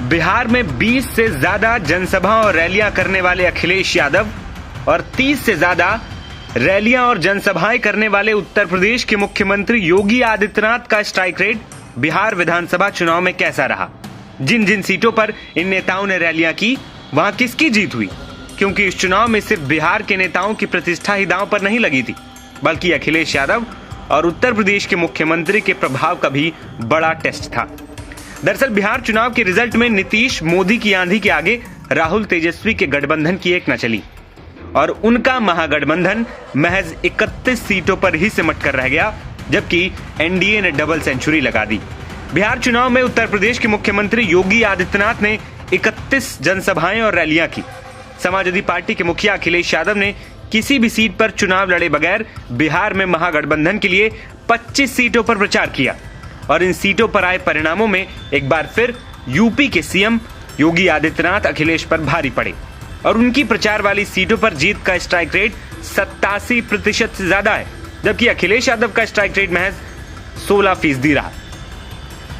बिहार में 20 से ज्यादा जनसभा और रैलियां करने वाले अखिलेश यादव और 30 से ज्यादा रैलियां और जनसभाएं करने वाले उत्तर प्रदेश के मुख्यमंत्री योगी आदित्यनाथ का स्ट्राइक रेट बिहार विधानसभा चुनाव में कैसा रहा? जिन जिन सीटों पर इन नेताओं ने रैलियां की, वहां किसकी जीत हुई? क्योंकि इस चुनाव में सिर्फ बिहार के नेताओं की प्रतिष्ठा ही दांव पर नहीं लगी थी, बल्कि अखिलेश यादव और उत्तर प्रदेश के मुख्यमंत्री के प्रभाव का भी बड़ा टेस्ट था। दरअसल बिहार चुनाव के रिजल्ट में नीतीश मोदी की आंधी के आगे राहुल तेजस्वी के गठबंधन की एक न चली और उनका महागठबंधन महज 31 सीटों पर ही सिमट कर रह गया, जबकि एनडीए ने डबल सेंचुरी लगा दी। बिहार चुनाव में उत्तर प्रदेश के मुख्यमंत्री योगी आदित्यनाथ ने 31 जनसभाएं और रैलियां की। समाजवादी पार्टी के मुखिया अखिलेश यादव ने किसी भी सीट पर चुनाव लड़े बगैर बिहार में महागठबंधन के लिए 25 सीटों पर प्रचार किया और इन सीटों पर आए परिणामों में एक बार फिर यूपी के सीएम योगी आदित्यनाथ अखिलेश पर भारी पड़े और उनकी प्रचार वाली सीटों पर जीत का स्ट्राइक रेट 87% से ज्यादा है, जबकि अखिलेश यादव का स्ट्राइक रेट महज 16% रहा।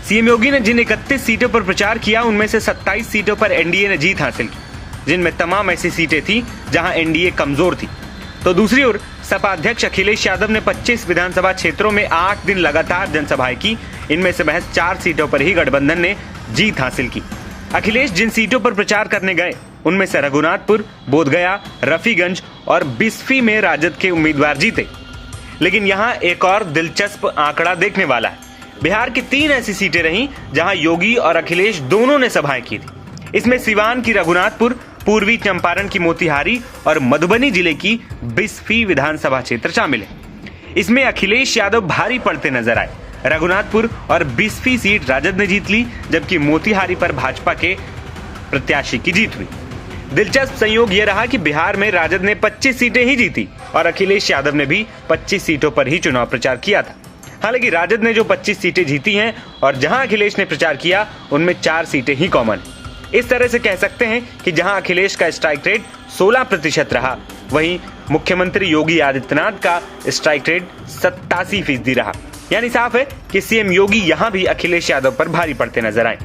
सीएम योगी ने जिन 31 सीटों पर प्रचार किया, उनमें से 27 सीटों पर एनडीए ने जीत हासिल की, जिनमें तमाम ऐसी सीटें थी जहां एनडीए कमजोर थी। तो दूसरी ओर सपा अध्यक्ष अखिलेश यादव ने 25 विधानसभा क्षेत्रों में 8 दिन लगातार जनसभाएं की। इनमें से महज 4 सीटों पर ही गठबंधन ने जीत हासिल की। अखिलेश जिन सीटों पर प्रचार करने गए, उनमें से रघुनाथपुर, बोधगया, रफीगंज और बिस्फी में राजद के उम्मीदवार जीते। लेकिन यहाँ एक और दिलचस्प आंकड़ा देखने वाला है। बिहार की 3 ऐसी सीटें रहीं जहां योगी और अखिलेश दोनों ने सभाएं की थी। इसमें सिवान की रघुनाथपुर, पूर्वी चंपारण की मोतिहारी और मधुबनी जिले की बिस्फी विधानसभा क्षेत्र शामिल है। इसमें अखिलेश यादव भारी पड़ते नजर आए। रघुनाथपुर और बिस्फी सीट राजद ने जीत ली, जबकि मोतिहारी पर भाजपा के प्रत्याशी की जीत हुई। दिलचस्प संयोग यह रहा कि बिहार में राजद ने 25 सीटें ही जीती और अखिलेश यादव ने भी 25 सीटों पर ही चुनाव प्रचार किया था। हालांकि राजद ने जो 25 सीटें जीती हैं और जहां अखिलेश ने प्रचार किया, उनमें 4 सीटें ही कॉमन है। इस तरह से कह सकते हैं कि जहां अखिलेश का स्ट्राइक रेट 16% रहा, वहीं मुख्यमंत्री योगी आदित्यनाथ का स्ट्राइक रेट 87% रहा। यानी साफ है कि सीएम योगी यहां भी अखिलेश यादव पर भारी पड़ते नजर आए।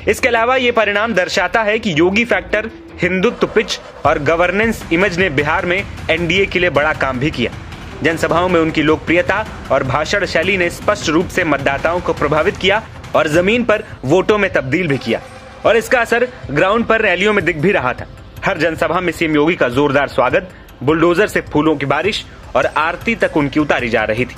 इसके अलावा ये परिणाम दर्शाता है कि योगी फैक्टर, हिंदुत्व पिच और गवर्नेंस इमेज ने बिहार में एनडीए के लिए बड़ा काम भी किया। जनसभाओं में उनकी लोकप्रियता और भाषण शैली ने स्पष्ट रूप से मतदाताओं को प्रभावित किया और जमीन पर वोटों में तब्दील भी किया और इसका असर ग्राउंड पर रैलियों में दिख भी रहा था। हर जनसभा में सीएम योगी का जोरदार स्वागत, बुलडोजर से फूलों की बारिश और आरती तक उनकी उतारी जा रही थी।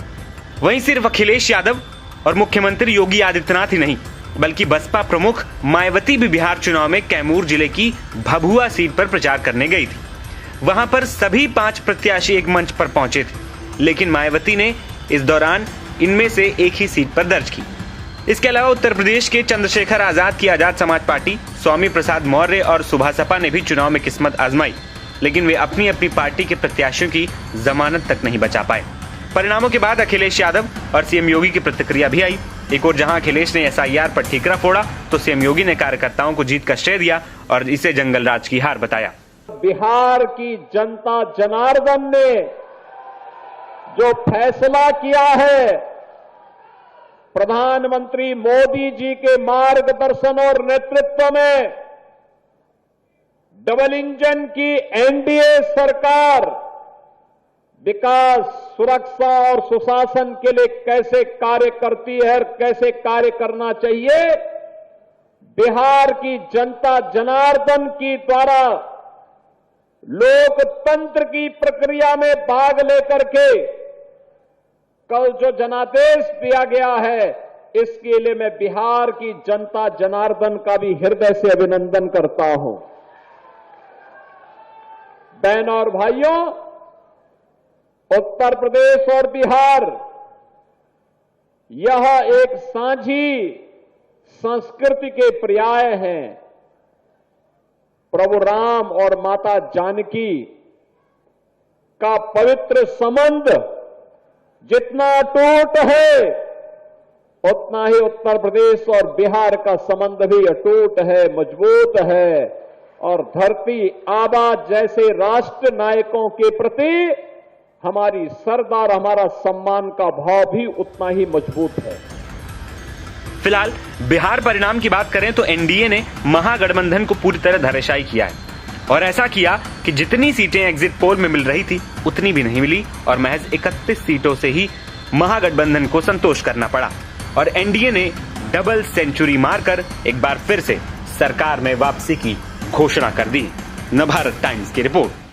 वहीं सिर्फ अखिलेश यादव और मुख्यमंत्री योगी आदित्यनाथ ही नहीं, बल्कि बसपा प्रमुख मायावती भी बिहार चुनाव में कैमूर जिले की भभुआ सीट पर प्रचार करने गई थी। वहां पर सभी 5 प्रत्याशी एक मंच पर पहुंचे थे, लेकिन मायावती ने इस दौरान इनमें से एक ही सीट पर दर्ज की। इसके अलावा उत्तर प्रदेश के चंद्रशेखर आजाद की आजाद समाज पार्टी, स्वामी प्रसाद मौर्य और सुभासपा ने भी चुनाव में किस्मत आजमाई, लेकिन वे अपनी अपनी पार्टी के प्रत्याशियों की जमानत तक नहीं बचा पाए। परिणामों के बाद अखिलेश यादव और सीएम योगी की प्रतिक्रिया भी आई। एक और जहां अखिलेश ने एसआईआर पर ठीकरा फोड़ा, तो सीएम योगी ने कार्यकर्ताओं को जीत का श्रेय दिया और इसे जंगल राज की हार बताया। बिहार की जनता जनार्दन ने जो फैसला किया है, प्रधानमंत्री मोदी जी के मार्गदर्शन और नेतृत्व में डबल इंजन की एनडीए सरकार विकास, सुरक्षा और सुशासन के लिए कैसे कार्य करती है और कैसे कार्य करना चाहिए, बिहार की जनता जनार्दन की द्वारा लोकतंत्र की प्रक्रिया में भाग लेकर के कल जो जनादेश दिया गया है, इसके लिए मैं बिहार की जनता जनार्दन का भी हृदय से अभिनंदन करता हूं। बहनों और भाइयों, उत्तर प्रदेश और बिहार यह एक साझी संस्कृति के पर्याय हैं। प्रभु राम और माता जानकी का पवित्र संबंध जितना अटूट है, उतना ही उत्तर प्रदेश और बिहार का संबंध भी अटूट है, मजबूत है और धरती आबा जैसे राष्ट्र नायकों के प्रति हमारी श्रद्धा और हमारा सम्मान का भाव भी उतना ही मजबूत है। फिलहाल बिहार परिणाम की बात करें तो एनडीए ने महागठबंधन को पूरी तरह धराशायी किया है और ऐसा किया कि जितनी सीटें एग्जिट पोल में मिल रही थी उतनी भी नहीं मिली और महज 31 सीटों से ही महागठबंधन को संतोष करना पड़ा और एनडीए ने डबल सेंचुरी मारकर एक बार फिर से सरकार में वापसी की घोषणा कर दी। नवभारत टाइम्स की रिपोर्ट।